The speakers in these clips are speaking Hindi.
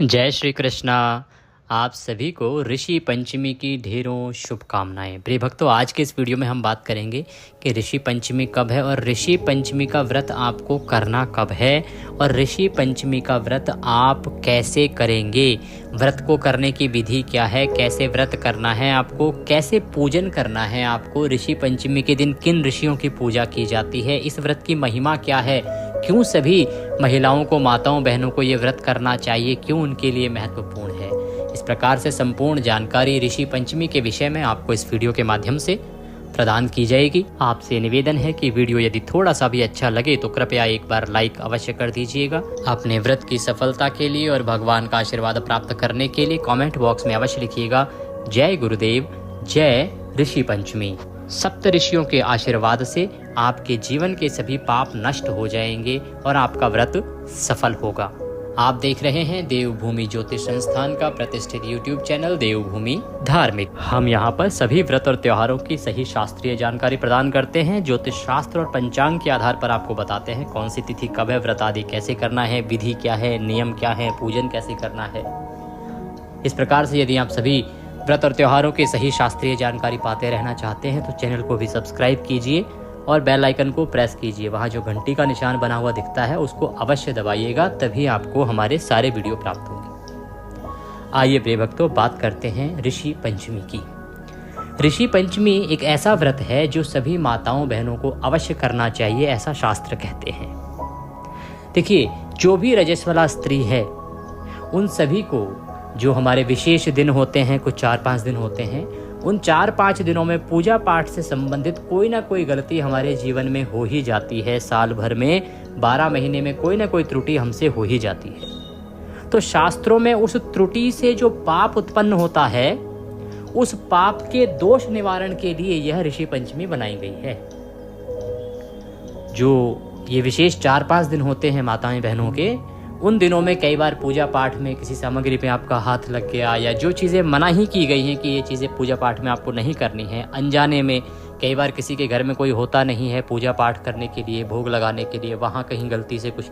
जय श्री कृष्णा। आप सभी को ऋषि पंचमी की ढेरों शुभकामनाएं। प्रिय भक्तों, आज के इस वीडियो में हम बात करेंगे कि ऋषि पंचमी कब है और ऋषि पंचमी का व्रत आपको करना कब है और ऋषि पंचमी का व्रत आप कैसे करेंगे। व्रत को करने की विधि क्या है, कैसे व्रत करना है आपको, कैसे पूजन करना है आपको, ऋषि पंचमी के दिन किन ऋषियों की पूजा की जाती है, इस व्रत की महिमा क्या है, क्यों सभी महिलाओं को, माताओं बहनों को ये व्रत करना चाहिए, क्यों उनके लिए महत्वपूर्ण है। इस प्रकार से संपूर्ण जानकारी ऋषि पंचमी के विषय में आपको इस वीडियो के माध्यम से प्रदान की जाएगी। आपसे निवेदन है कि वीडियो यदि थोड़ा सा भी अच्छा लगे तो कृपया एक बार लाइक अवश्य कर दीजिएगा। अपने व्रत की सफलता के लिए और भगवान का आशीर्वाद प्राप्त करने के लिए कमेंट बॉक्स में अवश्य लिखिएगा जय गुरुदेव, जय ऋषि पंचमी। सप्त ऋषियों के आशीर्वाद से आपके जीवन के सभी पाप नष्ट हो जाएंगे और आपका व्रत सफल होगा। आप देख रहे हैं देवभूमि ज्योतिष संस्थान का प्रतिष्ठित YouTube चैनल देवभूमि धार्मिक। हम यहाँ पर सभी व्रत और त्योहारों की सही शास्त्रीय जानकारी प्रदान करते हैं। ज्योतिष शास्त्र और पंचांग के आधार पर आपको बताते हैं कौन सी तिथि कब है, व्रत आदि कैसे करना है, विधि क्या है, नियम क्या है, पूजन कैसे करना है। इस प्रकार से यदि आप सभी व्रत और त्योहारों की सही शास्त्रीय जानकारी पाते रहना चाहते हैं तो चैनल को भी सब्सक्राइब कीजिए और बेल आइकन को प्रेस कीजिए। वहाँ जो घंटी का निशान बना हुआ दिखता है उसको अवश्य दबाइएगा, तभी आपको हमारे सारे वीडियो प्राप्त होंगे। आइए प्रिय भक्तों, बात करते हैं ऋषि पंचमी की। ऋषि पंचमी एक ऐसा व्रत है जो सभी माताओं बहनों को अवश्य करना चाहिए, ऐसा शास्त्र कहते हैं। देखिए, जो भी रजस्वला स्त्री है उन सभी को जो हमारे विशेष दिन होते हैं, कुछ 4-5 दिन होते हैं, उन 4-5 दिनों में पूजा पाठ से संबंधित कोई ना कोई गलती हमारे जीवन में हो ही जाती है। साल भर में 12 महीने में कोई ना कोई त्रुटि हमसे हो ही जाती है। तो शास्त्रों में उस त्रुटि से जो पाप उत्पन्न होता है, उस पाप के दोष निवारण के लिए यह ऋषि पंचमी बनाई गई है। जो ये विशेष 4-5 दिन होते हैं माताएं बहनों के, उन दिनों में कई बार पूजा पाठ में किसी सामग्री पे आपका हाथ लग गया या जो चीज़ें मना ही की गई हैं कि ये चीज़ें पूजा पाठ में आपको नहीं करनी है, अनजाने में कई बार किसी के घर में कोई होता नहीं है पूजा पाठ करने के लिए, भोग लगाने के लिए, वहाँ कहीं गलती से कुछ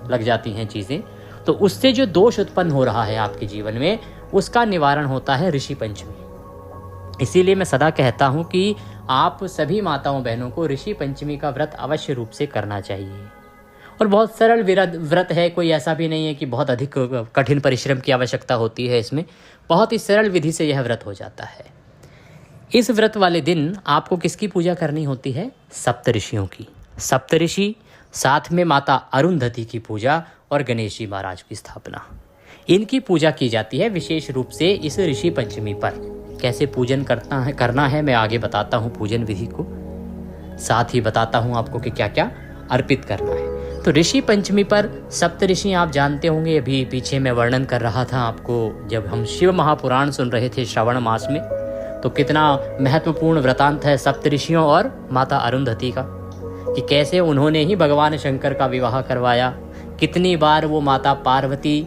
लग जाती हैं चीज़ें, तो उससे जो दोष उत्पन्न हो रहा है आपके जीवन में, उसका निवारण होता है ऋषि पंचमी। इसीलिए मैं सदा कहता हूँ कि आप सभी माताओं बहनों को ऋषि पंचमी का व्रत अवश्य रूप से करना चाहिए। और बहुत सरल व्रत है, कोई ऐसा भी नहीं है कि बहुत अधिक कठिन परिश्रम की आवश्यकता होती है इसमें। बहुत ही सरल विधि से यह व्रत हो जाता है। इस व्रत वाले दिन आपको किसकी पूजा करनी होती है? सप्त ऋषियों की। सप्त ऋषि, साथ में माता अरुंधति की पूजा और गणेश जी महाराज की स्थापना, इनकी पूजा की जाती है विशेष रूप से इस ऋषि पंचमी पर। कैसे पूजन करना है मैं आगे बताता हूँ पूजन विधि को, साथ ही बताता हूँ आपको कि क्या क्या अर्पित करना है। तो ऋषि पंचमी पर सप्त ऋषि आप जानते होंगे, अभी पीछे मैं वर्णन कर रहा था आपको जब हम शिव महापुराण सुन रहे थे श्रावण मास में, तो कितना महत्वपूर्ण व्रतांत है सप्त ऋषियों और माता अरुंधति का, कि कैसे उन्होंने ही भगवान शंकर का विवाह करवाया। कितनी बार वो माता पार्वती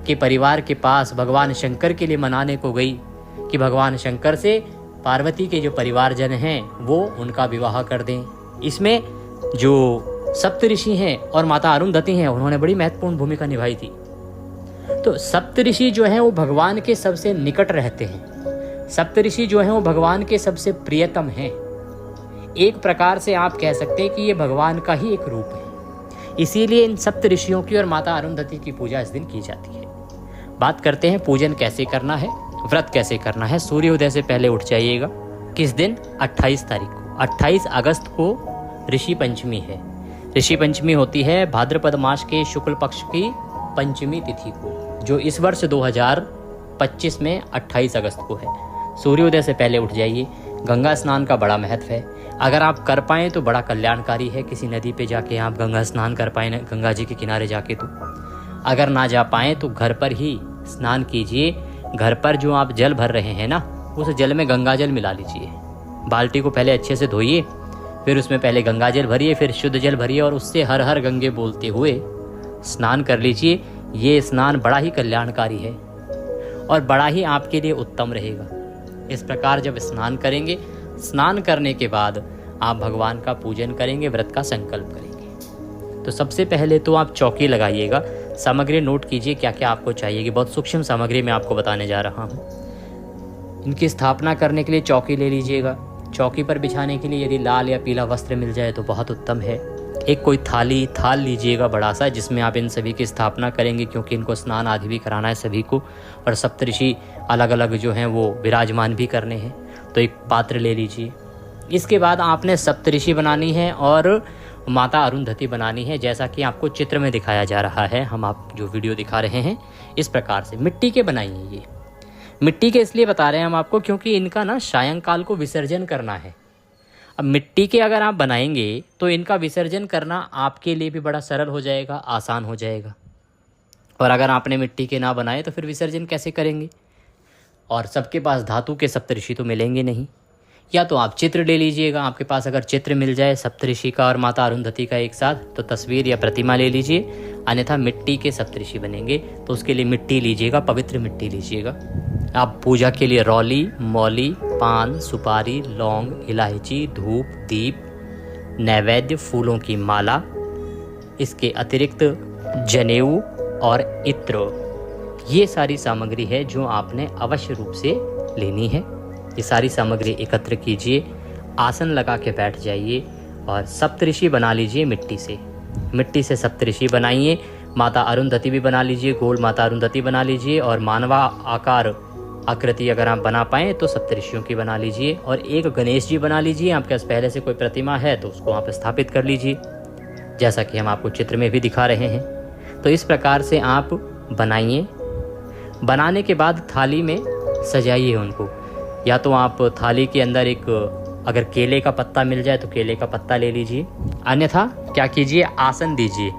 के परिवार के पास भगवान शंकर के लिए मनाने को गई कि भगवान शंकर से पार्वती के जो परिवारजन हैं वो उनका विवाह कर दें। इसमें जो सप्त ऋषि हैं और माता अरुंधति हैं, उन्होंने बड़ी महत्वपूर्ण भूमिका निभाई थी। तो सप्त ऋषि जो हैं वो भगवान के सबसे निकट रहते हैं। सप्त ऋषि जो हैं वो भगवान के सबसे प्रियतम हैं। एक प्रकार से आप कह सकते हैं कि ये भगवान का ही एक रूप है। इसीलिए इन सप्त ऋषियों की और माता अरुंधति की पूजा इस दिन की जाती है। बात करते हैं पूजन कैसे करना है, व्रत कैसे करना है। सूर्योदय से पहले उठ जाइएगा। किस दिन? 28 तारीख को, 28 अगस्त को ऋषि पंचमी है। ऋषि पंचमी होती है भाद्रपद मास के शुक्ल पक्ष की पंचमी तिथि को, जो इस वर्ष 2025 में 28 अगस्त को है। सूर्योदय से पहले उठ जाइए। गंगा स्नान का बड़ा महत्व है। अगर आप कर पाएँ तो बड़ा कल्याणकारी है। किसी नदी पे जाके आप गंगा स्नान कर पाएँ, गंगा जी के किनारे जाके। तो अगर ना जा पाएँ तो घर पर ही स्नान कीजिए। घर पर जो आप जल भर रहे हैं ना, उस जल में गंगा जल मिला लीजिए। बाल्टी को पहले अच्छे से धोइए, फिर उसमें पहले गंगा जल भरिए, फिर शुद्ध जल भरिए और उससे हर हर गंगे बोलते हुए स्नान कर लीजिए। ये स्नान बड़ा ही कल्याणकारी है और बड़ा ही आपके लिए उत्तम रहेगा। इस प्रकार जब स्नान करेंगे, स्नान करने के बाद आप भगवान का पूजन करेंगे, व्रत का संकल्प करेंगे। तो सबसे पहले तो आप चौकी लगाइएगा। सामग्री नोट कीजिए क्या क्या आपको चाहिए, कि बहुत सूक्ष्म सामग्री मैं आपको बताने जा रहा हूँ। इनकी स्थापना करने के लिए चौकी ले लीजिएगा। चौकी पर बिछाने के लिए यदि लाल या पीला वस्त्र मिल जाए तो बहुत उत्तम है। एक कोई थाल लीजिएगा बड़ा सा, जिसमें आप इन सभी की स्थापना करेंगे, क्योंकि इनको स्नान आदि भी कराना है सभी को, और सप्तऋषि अलग अलग जो हैं वो विराजमान भी करने हैं। तो एक पात्र ले लीजिए। इसके बाद आपने सप्तऋषि बनानी है और माता अरुंधति बनानी है, जैसा कि आपको चित्र में दिखाया जा रहा है। हम आप जो वीडियो दिखा रहे हैं इस प्रकार से मिट्टी के बनाइए। ये मिट्टी के इसलिए बता रहे हैं हम आपको, क्योंकि इनका ना सायंकाल को विसर्जन करना है। अब मिट्टी के अगर आप बनाएंगे तो इनका विसर्जन करना आपके लिए भी बड़ा सरल हो जाएगा, आसान हो जाएगा। और अगर आपने मिट्टी के ना बनाए तो फिर विसर्जन कैसे करेंगे? और सबके पास धातु के सप्तऋषि तो मिलेंगे नहीं। या तो आप चित्र ले लीजिएगा, आपके पास अगर चित्र मिल जाए सप्तऋषि का और माता अरुंधति का एक साथ, तो तस्वीर या प्रतिमा ले लीजिए। अन्यथा मिट्टी के सप्तऋषि बनेंगे तो उसके लिए मिट्टी लीजिएगा, पवित्र मिट्टी लीजिएगा। आप पूजा के लिए रौली, मौली, पान, सुपारी, लौंग, इलायची, धूप, दीप, नैवेद्य, फूलों की माला, इसके अतिरिक्त जनेऊ और इत्र, ये सारी सामग्री है जो आपने अवश्य रूप से लेनी है। ये सारी सामग्री एकत्र कीजिए, आसन लगा के बैठ जाइए और सप्तऋषि बना लीजिए मिट्टी से। मिट्टी से सप्तऋषि बनाइए। माता अरुंधति भी बना लीजिए, गोल माता अरुंधति बना लीजिए, और मानवा आकार आकृति अगर आप बना पाएँ तो सप्तऋषियों की बना लीजिए। और एक गणेश जी बना लीजिए। आपके पास पहले से कोई प्रतिमा है तो उसको आप स्थापित कर लीजिए, जैसा कि हम आपको चित्र में भी दिखा रहे हैं। तो इस प्रकार से आप बनाइए। बनाने के बाद थाली में सजाइए उनको। या तो आप थाली के अंदर एक अगर केले का पत्ता मिल जाए तो केले का पत्ता ले लीजिए, अन्यथा क्या कीजिए, आसन दीजिए।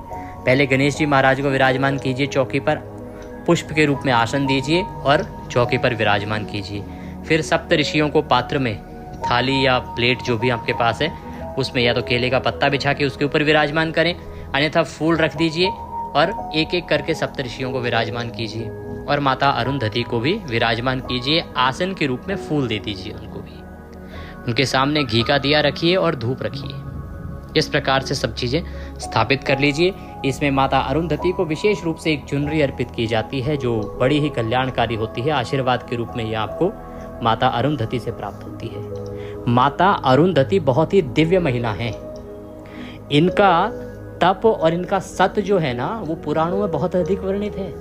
पहले गणेश जी महाराज को विराजमान कीजिए चौकी पर, पुष्प के रूप में आसन दीजिए और चौकी पर विराजमान कीजिए। फिर सप्त ऋषियों को पात्र में, थाली या प्लेट जो भी आपके पास है उसमें या तो केले का पत्ता बिछा के उसके ऊपर विराजमान करें, अन्यथा फूल रख दीजिए और एक एक करके सप्त ऋषियों को विराजमान कीजिए और माता अरुंधति को भी विराजमान कीजिए। आसन के रूप में फूल दे दीजिए उनको भी। उनके सामने घी का दिया रखिए और धूप रखिए। इस प्रकार से सब चीज़ें स्थापित कर लीजिए। इसमें माता अरुंधति को विशेष रूप से एक चुनरी अर्पित की जाती है जो बड़ी ही कल्याणकारी होती है। आशीर्वाद के रूप में यह आपको माता अरुंधति से प्राप्त होती है। माता अरुंधति बहुत ही दिव्य महिला हैं। इनका तप और इनका सत जो है ना वो पुराणों में बहुत अधिक वर्णित है।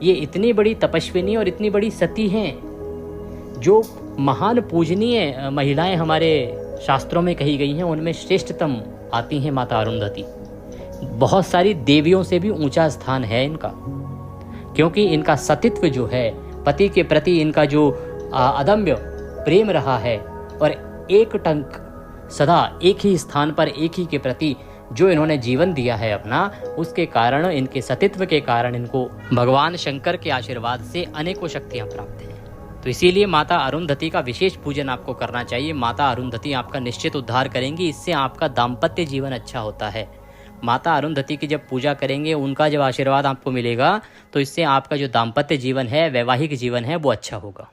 ये इतनी बड़ी तपस्विनी और इतनी बड़ी सती हैं। जो महान पूजनीय महिलाएं हमारे शास्त्रों में कही गई हैं उनमें श्रेष्ठतम आती हैं माता अरुंधति। बहुत सारी देवियों से भी ऊंचा स्थान है इनका, क्योंकि इनका सतीत्व जो है, पति के प्रति इनका जो अदम्य प्रेम रहा है और एक टंक सदा एक ही स्थान पर एक ही के प्रति जो इन्होंने जीवन दिया है अपना, उसके कारण, इनके सतीत्व के कारण इनको भगवान शंकर के आशीर्वाद से अनेकों शक्तियां प्राप्त हैं। तो इसीलिए माता अरुंधति का विशेष पूजन आपको करना चाहिए। माता अरुंधति आपका निश्चित उद्धार करेंगी। इससे आपका दाम्पत्य जीवन अच्छा होता है। माता अरुंधति की जब पूजा करेंगे, उनका जब आशीर्वाद आपको मिलेगा, तो इससे आपका जो दाम्पत्य जीवन है, वैवाहिक जीवन है, वो अच्छा होगा।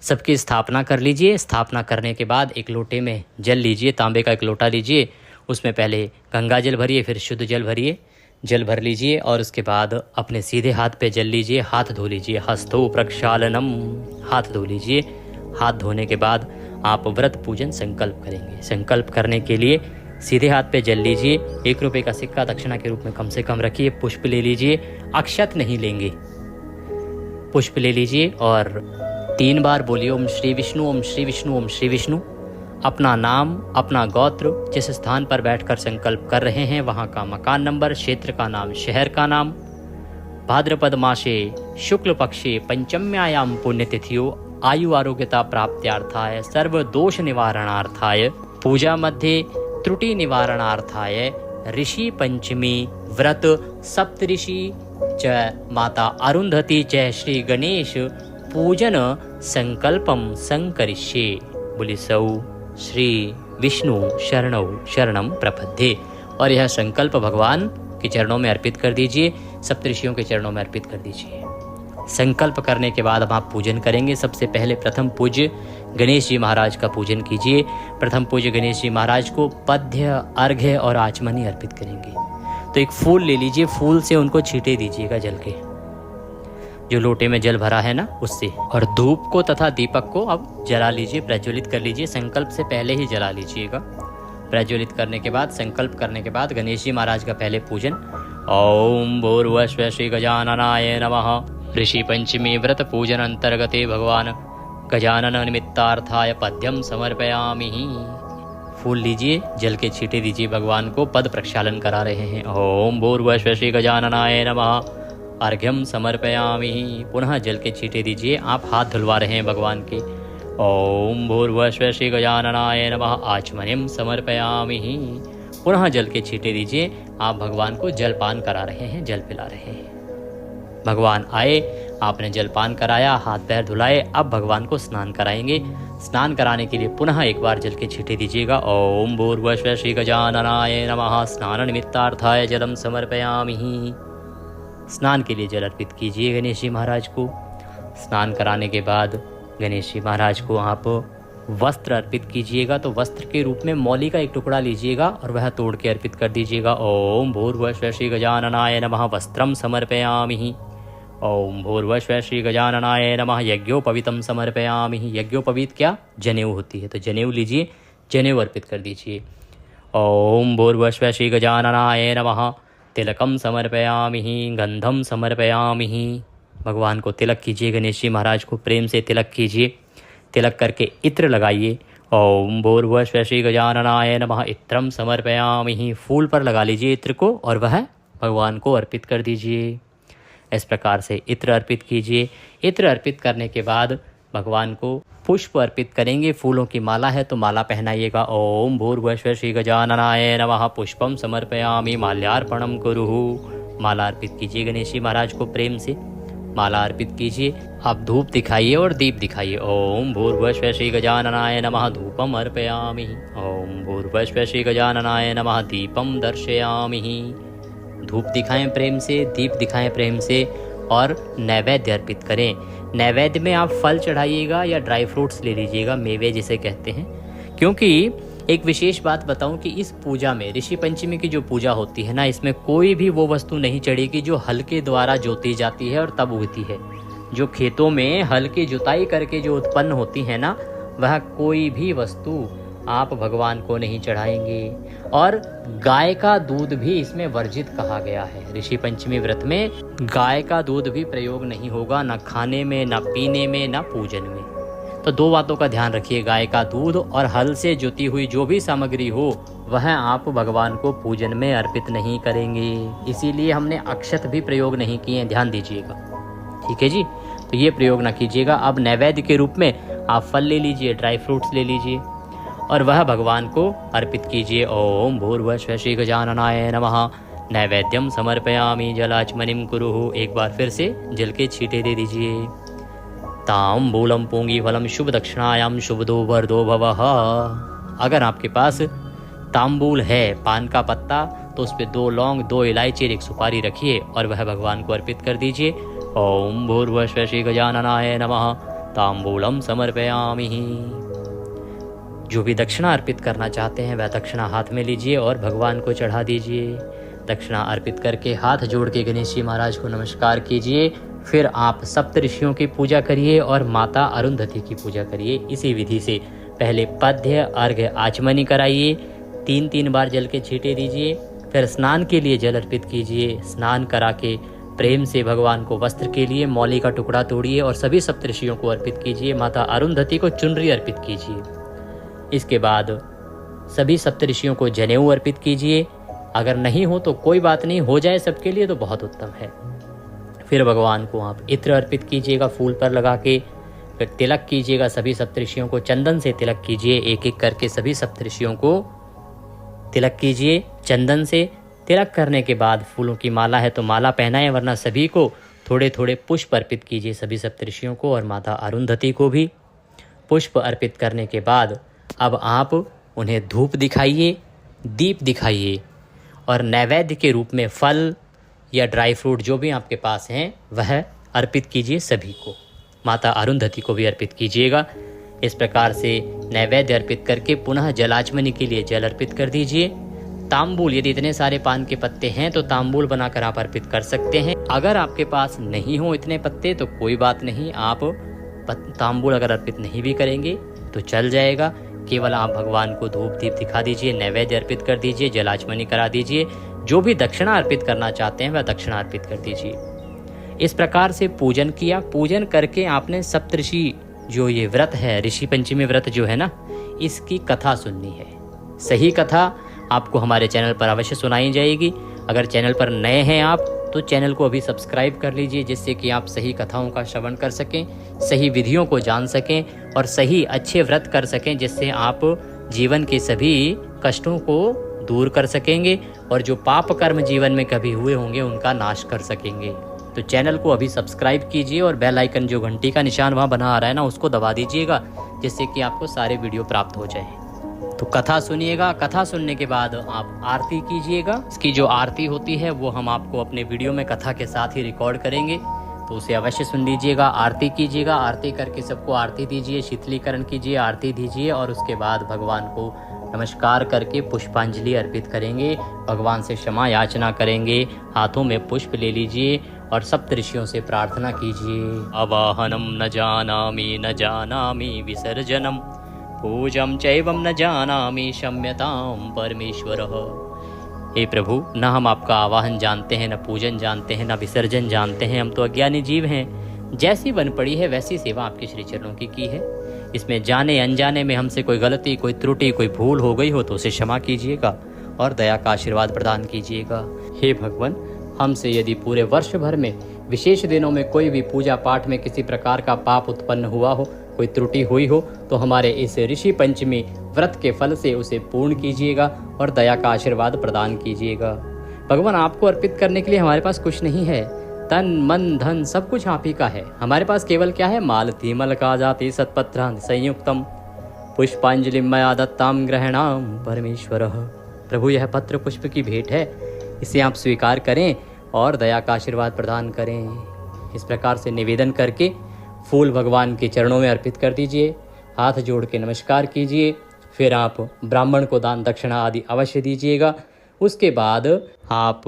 सबकी स्थापना कर लीजिए। स्थापना करने के बाद एक लोटे में जल लीजिए, तांबे का एक लोटा लीजिए। उसमें पहले गंगा जल भरिए, फिर शुद्ध जल भरिए। जल भर लीजिए और उसके बाद अपने सीधे हाथ पे जल लीजिए, हाथ धो लीजिए। हस्तो प्रक्षालनम, हाथ धो लीजिए। हाथ धोने के बाद आप व्रत पूजन संकल्प करेंगे। संकल्प करने के लिए सीधे हाथ पे जल लीजिए। 1 रुपये का सिक्का दक्षिणा के रूप में कम से कम रखिए। पुष्प ले लीजिए, अक्षत नहीं लेंगे। पुष्प ले लीजिए और 3 बार बोलिए ओम श्री विष्णु, ओम श्री विष्णु, ओम श्री विष्णु। अपना नाम, अपना गोत्र, जिस स्थान पर बैठकर संकल्प कर रहे हैं वहाँ का मकान नंबर, क्षेत्र का नाम, शहर का नाम, भाद्रपद मासे शुक्ल पक्षे पंचम्यायाम पुण्यतिथियों आयु आरोग्यता प्राप्त्यार्थाय सर्व दोष निवारणार्थाय पूजा मध्य त्रुटि निवारणार्थाय ऋषि पंचमी व्रत सप्तऋषि च माता अरुंधति च श्री गणेश पूजन संकल्पम संकरिष्ये। बोली सौ श्री विष्णु शरणौ शरणम प्रपद्ये। और यह संकल्प भगवान के चरणों में अर्पित कर दीजिए, सप्तऋषियों के चरणों में अर्पित कर दीजिए। संकल्प करने के बाद अब आप पूजन करेंगे। सबसे पहले प्रथम पूज्य गणेश जी महाराज का पूजन कीजिए। प्रथम पूज्य गणेश जी महाराज को पद्य, अर्घ्य और आचमनी अर्पित करेंगे। तो एक फूल ले लीजिए, फूल से उनको छींटे दीजिएगा जल के, जो लोटे में जल भरा है ना उससे। और धूप को तथा दीपक को अब जला लीजिए, प्रज्वलित कर लीजिए। संकल्प से पहले ही जला लीजिएगा। प्रज्वलित करने के बाद, संकल्प करने के बाद गणेश जी महाराज का पहले पूजन। ओम भूर्भुवः श्री गजाननाय नमः। ऋषि पंचमी व्रत पूजन अंतर्गते भगवान गजानन निमित्तार्थाय पद्यम समर्पयामि। फूल लीजिए, जल के छींटे दीजिए, भगवान को पद प्रक्षालन करा रहे हैं। ओम भूर्भुवः श्री गजाननाय नमः। अर्घ्यम समर्पयामि। पुनः जल के छींटे दीजिए, आप हाथ धुलवा रहे हैं भगवान के। ओम भूर्भुवः श्री गजाननाय नमः। आचमनीम समर्पयामि। पुनः जल के छींटे दीजिए, आप भगवान को जलपान करा रहे हैं, जल पिला रहे हैं। भगवान आए, आपने जलपान कराया, हाथ पैर धुलाए, अब भगवान को स्नान कराएंगे। स्नान कराने के लिए पुनः एक बार जल के छींटे दीजिएगा। ओम भूर्भुवः श्री गजाननाय नमः। स्नान निमित्तार्थाय जलम समर्पयामि। स्नान के लिए जल अर्पित कीजिए गणेश जी महाराज को। स्नान कराने के बाद गणेश जी महाराज को आप वस्त्र अर्पित कीजिएगा। तो वस्त्र के रूप में मौली का एक टुकड़ा लीजिएगा और वह तोड़ के अर्पित कर दीजिएगा। ओम भूर्भुवः श्री गजाननाय नमः। वस्त्रम समर्पयामि। ओम भूर्भुवः श्री गजाननाय नमः। यज्ञोपवीतम समर्पयामि। यज्ञोपवीत क्या? जनेऊ होती है, तो जनेऊ लीजिए, जनेऊ अर्पित कर दीजिए। ओम भूर्भुवः श्री गजाननाय नमः। तिलकम समर्पयामि। गंधम समर्पयामि। भगवान को तिलक कीजिए, गणेश जी महाराज को प्रेम से तिलक कीजिए। तिलक करके इत्र लगाइए। ओम भूर्भुवः श्री गजाननाय नमः। इत्रम समर्पयामि। फूल पर लगा लीजिए इत्र को और वह भगवान को अर्पित कर दीजिए। इस प्रकार से इत्र अर्पित कीजिए। इत्र अर्पित करने के बाद भगवान को पुष्प अर्पित करेंगे। फूलों की माला है तो माला पहनाइएगा। ओम भूर्भुवः श्री गजाननाय नमः। पुष्पम समर्पयामि। माल्यार्पणम कुरुः। माला अर्पित कीजिए गणेश जी महाराज को प्रेम से। माला अर्पित कीजिए। आप धूप दिखाइए और दीप दिखाइए। ओम भूर्भुवः श्री गजाननाय नमः। धूपम अर्पयामि। ओम भूर्भुवः श्री गजाननाय नमः। दीपम दर्शयामि। धूप दिखाएं प्रेम से, दीप दिखाएं प्रेम से और नैवेद्य अर्पित करें। नैवेद्य में आप फल चढ़ाइएगा या ड्राई फ्रूट्स ले लीजिएगा, मेवे जिसे कहते हैं। क्योंकि एक विशेष बात बताऊं कि इस पूजा में, ऋषि पंचमी की जो पूजा होती है ना, इसमें कोई भी वो वस्तु नहीं चढ़ेगी जो हल के द्वारा जोती जाती है और तब उगती है। जो खेतों में हल की जुताई करके जो उत्पन्न होती है ना, वह कोई भी वस्तु आप भगवान को नहीं चढ़ाएंगे। और गाय का दूध भी इसमें वर्जित कहा गया है। ऋषि पंचमी व्रत में गाय का दूध भी प्रयोग नहीं होगा, न खाने में, न पीने में, न पूजन में। तो दो बातों का ध्यान रखिए, गाय का दूध और हल से जुती हुई जो भी सामग्री हो वह आप भगवान को पूजन में अर्पित नहीं करेंगे। इसीलिए हमने अक्षत भी प्रयोग नहीं किए, ध्यान दीजिएगा, ठीक है जी। तो ये प्रयोग ना कीजिएगा। अब नैवेद्य के रूप में आप फल ले लीजिए, ड्राई फ्रूट्स ले लीजिए और वह भगवान को अर्पित कीजिए। ओम भूर्भुवः श्री गजाननाय नमः। नैवेद्यम समर्पयामि। जलाचमनीम कुरुः। एक बार फिर से जल के छींटे दे दीजिए। ताम्बूलम पूंगी फलम शुभ दक्षिणायाम शुभदो वरदो भवः। अगर आपके पास ताम्बूल है, पान का पत्ता, तो उस पर 2 लौंग, 2 इलायची, 1 सुपारी रखिए और वह भगवान को अर्पित कर दीजिए। ओम भूर्भुवः श्री गजाननाय नमः। ताम्बूलम समर्पयामि। जो भी दक्षिणा अर्पित करना चाहते हैं वह दक्षिणा हाथ में लीजिए और भगवान को चढ़ा दीजिए। दक्षिणा अर्पित करके हाथ जोड़ के गणेश जी महाराज को नमस्कार कीजिए। फिर आप सप्त ऋषियों की पूजा करिए और माता अरुंधति की पूजा करिए। इसी विधि से पहले पद्य, अर्घ्य, आचमनी कराइए। 3-3 बार जल के छींटे दीजिए। फिर स्नान के लिए जल अर्पित कीजिए। स्नान करा के प्रेम से भगवान को वस्त्र के लिए मौली का टुकड़ा तोड़िए और सभी सप्त ऋषियों को अर्पित कीजिए। माता अरुंधति को चुनरी अर्पित कीजिए। इसके बाद सभी सप्तऋषियों को जनेऊ अर्पित कीजिए। अगर नहीं हो तो कोई बात नहीं, हो जाए सबके लिए तो बहुत उत्तम है। फिर भगवान को आप इत्र अर्पित कीजिएगा फूल पर लगा के। फिर तिलक कीजिएगा, सभी सप्तऋषियों को चंदन से तिलक कीजिए। एक एक करके सभी सप्तऋषियों को तिलक कीजिए चंदन से। तिलक करने के बाद फूलों की माला है तो माला पहनाएं, वरना सभी को थोड़े थोड़े पुष्प अर्पित कीजिए, सभी सप्तऋषियों को और माता अरुंधति को भी। पुष्प अर्पित करने के बाद अब आप उन्हें धूप दिखाइए, दीप दिखाइए और नैवेद्य के रूप में फल या ड्राई फ्रूट जो भी आपके पास हैं वह अर्पित कीजिए सभी को। माता अरुंधति को भी अर्पित कीजिएगा। इस प्रकार से नैवेद्य अर्पित करके पुनः जलाचमनी के लिए जल अर्पित कर दीजिए। तांबूल, यदि इतने सारे पान के पत्ते हैं तो तांबूल बनाकर आप अर्पित कर सकते हैं। अगर आपके पास नहीं हो इतने पत्ते तो कोई बात नहीं, आप तांबूल अगर अर्पित नहीं भी करेंगे तो चल जाएगा। केवल आप भगवान को धूप दीप दिखा दीजिए, नैवेद्य अर्पित कर दीजिए, जलाचमनी करा दीजिए, जो भी दक्षिणा अर्पित करना चाहते हैं वह दक्षिणा अर्पित कर दीजिए। इस प्रकार से पूजन किया। पूजन करके आपने सप्तऋषि जो ये व्रत है, ऋषि पंचमी व्रत जो है ना, इसकी कथा सुननी है। सही कथा आपको हमारे चैनल पर अवश्य सुनाई जाएगी। अगर चैनल पर नए हैं आप तो चैनल को अभी सब्सक्राइब कर लीजिए, जिससे कि आप सही कथाओं का श्रवण कर सकें, सही विधियों को जान सकें और सही अच्छे व्रत कर सकें, जिससे आप जीवन के सभी कष्टों को दूर कर सकेंगे और जो पाप कर्म जीवन में कभी हुए होंगे उनका नाश कर सकेंगे। तो चैनल को अभी सब्सक्राइब कीजिए और बेल आइकन जो घंटी का निशान वहाँ बना आ रहा है ना, उसको दबा दीजिएगा, जिससे कि आपको सारे वीडियो प्राप्त हो जाए। तो कथा सुनिएगा। कथा सुनने के बाद आप आरती कीजिएगा। इसकी जो आरती होती है वो हम आपको अपने वीडियो में कथा के साथ ही रिकॉर्ड करेंगे, तो उसे अवश्य सुन लीजिएगा। आरती कीजिएगा। आरती करके सबको आरती दीजिए, शीतलीकरण कीजिए, आरती दीजिए और उसके बाद भगवान को नमस्कार करके पुष्पांजलि अर्पित करेंगे। भगवान से क्षमा याचना करेंगे। हाथों में पुष्प ले लीजिए और सप्तऋषियों से प्रार्थना कीजिए। आवाहनम न जानामि विसर्जनम, पूजम चैवम न जानामि क्षम्यताम परमेश्वरः। हे प्रभु, न हम आपका आवाहन जानते हैं, न पूजन जानते हैं, न विसर्जन जानते हैं। हम तो अज्ञानी जीव हैं। जैसी बन पड़ी है वैसी सेवा आपके श्री चरणों की है। इसमें जाने अनजाने में हमसे कोई गलती, कोई त्रुटि, कोई भूल हो गई हो तो उसे क्षमा कीजिएगा और दया का आशीर्वाद प्रदान कीजिएगा। हे भगवान, हमसे यदि पूरे वर्ष भर में विशेष दिनों में कोई भी पूजा पाठ में किसी प्रकार का पाप उत्पन्न हुआ हो, कोई त्रुटि हुई हो, तो हमारे इस ऋषि पंचमी व्रत के फल से उसे पूर्ण कीजिएगा और दया का आशीर्वाद प्रदान कीजिएगा। भगवान, आपको अर्पित करने के लिए हमारे पास कुछ नहीं है। तन मन धन सब कुछ आप ही का है। हमारे पास केवल क्या है? मालती मलका जाति सत्पत्रांत संयुक्तम पुष्पांजलि मया दत्ताम ग्रहणाम परमेश्वरः। प्रभु, यह पत्र पुष्प की भेंट है, इसे आप स्वीकार करें और दया का आशीर्वाद प्रदान करें। इस प्रकार से निवेदन करके फूल भगवान के चरणों में अर्पित कर दीजिए। हाथ जोड़ के नमस्कार कीजिए। फिर आप ब्राह्मण को दान दक्षिणा आदि अवश्य दीजिएगा। उसके बाद आप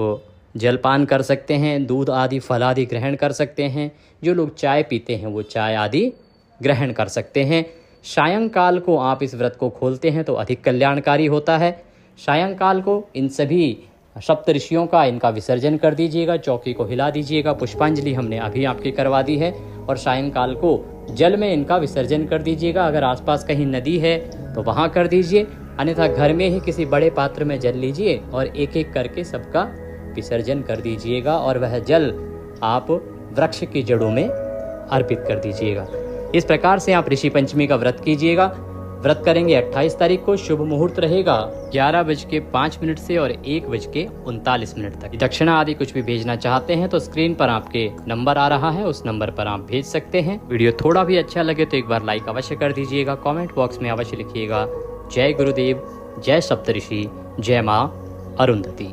जलपान कर सकते हैं, दूध आदि फल आदि ग्रहण कर सकते हैं। जो लोग चाय पीते हैं वो चाय आदि ग्रहण कर सकते हैं। सायंकाल को आप इस व्रत को खोलते हैं तो अधिक कल्याणकारी होता है। सायंकाल को इन सभी सप्तऋषियों का इनका विसर्जन कर दीजिएगा, चौकी को हिला दीजिएगा। पुष्पांजलि हमने अभी आपकी करवा दी है और सायंकाल को जल में इनका विसर्जन कर दीजिएगा। अगर आसपास कहीं नदी है तो वहाँ कर दीजिए, अन्यथा घर में ही किसी बड़े पात्र में जल लीजिए और एक एक करके सबका विसर्जन कर दीजिएगा और वह जल आप वृक्ष की जड़ों में अर्पित कर दीजिएगा। इस प्रकार से आप ऋषि पंचमी का व्रत कीजिएगा। व्रत करेंगे 28 तारीख को। शुभ मुहूर्त रहेगा 11:05 से और 1:39 तक। दक्षिणा आदि कुछ भी भेजना चाहते हैं तो स्क्रीन पर आपके नंबर आ रहा है, उस नंबर पर आप भेज सकते हैं। वीडियो थोड़ा भी अच्छा लगे तो एक बार लाइक अवश्य कर दीजिएगा। कमेंट बॉक्स में अवश्य लिखिएगा जय गुरुदेव, जय सप्तऋषि, जय माँ अरुंधति।